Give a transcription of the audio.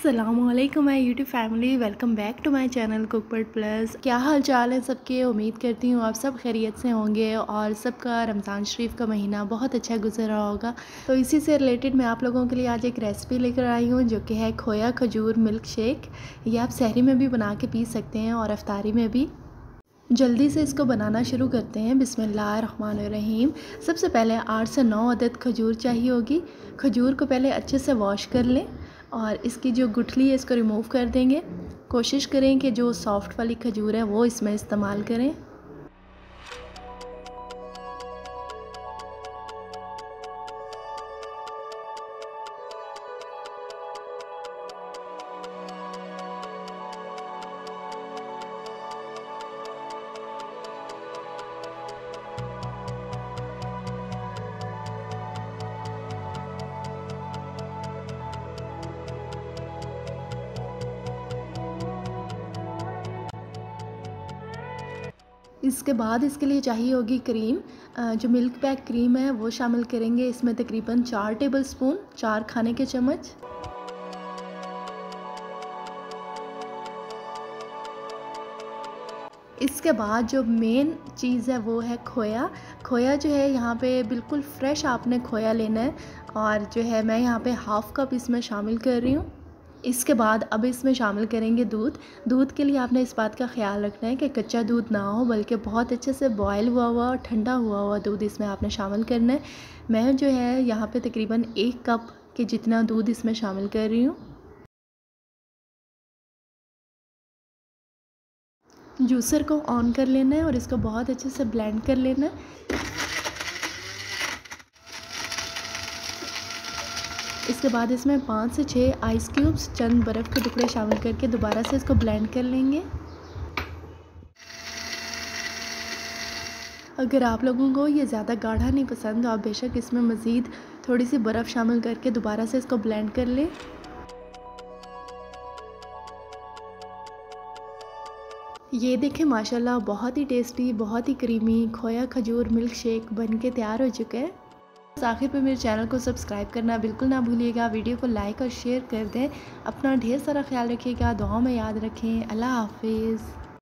अस्सलामुअलैकुम my YouTube family, welcome back to my channel Cookbird Plus. क्या हाल चाल है सबके। उम्मीद करती हूँ आप सब खैरियत से होंगे और सबका रमज़ान शरीफ का महीना बहुत अच्छा गुजर रहा होगा। तो इसी से रिलेटेड मैं आप लोगों के लिए आज एक रेसिपी लेकर आई हूँ जो कि है खोया खजूर मिल्क शेक। ये आप सहरी में भी बना के पी सकते हैं और अफ्तारी में भी। जल्दी से इसको बनाना शुरू करते हैं। बिस्मिल्लाहिर्रहमानिर्रहीम। सबसे पहले 8 से 9 अदद खजूर चाहिए होगी। खजूर को पहले अच्छे से वॉश कर लें और इसकी जो गुठली है इसको रिमूव कर देंगे। कोशिश करें कि जो सॉफ़्ट वाली खजूर है वो इसमें इस्तेमाल करें। इसके बाद इसके लिए चाहिए होगी क्रीम। जो मिल्क पैक क्रीम है वो शामिल करेंगे इसमें तकरीबन 4 टेबलस्पून, 4 खाने के चम्मच। इसके बाद जो मेन चीज़ है वो है खोया। खोया जो है यहाँ पे बिल्कुल फ्रेश आपने खोया लेना है और जो है मैं यहाँ पे हाफ़ कप इसमें शामिल कर रही हूँ। इसके बाद अब इसमें शामिल करेंगे दूध। दूध के लिए आपने इस बात का ख्याल रखना है कि कच्चा दूध ना हो, बल्कि बहुत अच्छे से बॉयल हुआ हुआ और ठंडा हुआ हुआ दूध इसमें आपने शामिल करना है। मैं जो है यहाँ पे तकरीबन 1 कप के जितना दूध इसमें शामिल कर रही हूँ। जूसर को ऑन कर लेना है और इसको बहुत अच्छे से ब्लेंड कर लेना है। इसके बाद इसमें 5 से 6 आइस क्यूब्स, चंद बर्फ़ के टुकड़े शामिल करके दोबारा से इसको ब्लेंड कर लेंगे। अगर आप लोगों को ये ज़्यादा गाढ़ा नहीं पसंद तो आप बेशक इसमें मज़ीद थोड़ी सी बर्फ़ शामिल करके दोबारा से इसको ब्लेंड कर लें। ये देखें माशाल्लाह बहुत ही टेस्टी, बहुत ही क्रीमी खोया खजूर मिल्क शेक बन के तैयार हो चुका है। आखिर पे मेरे चैनल को सब्सक्राइब करना बिल्कुल ना भूलिएगा। वीडियो को लाइक और शेयर कर दें। अपना ढेर सारा ख्याल रखिएगा, दुआओं में याद रखें। अल्लाह हाफिज़।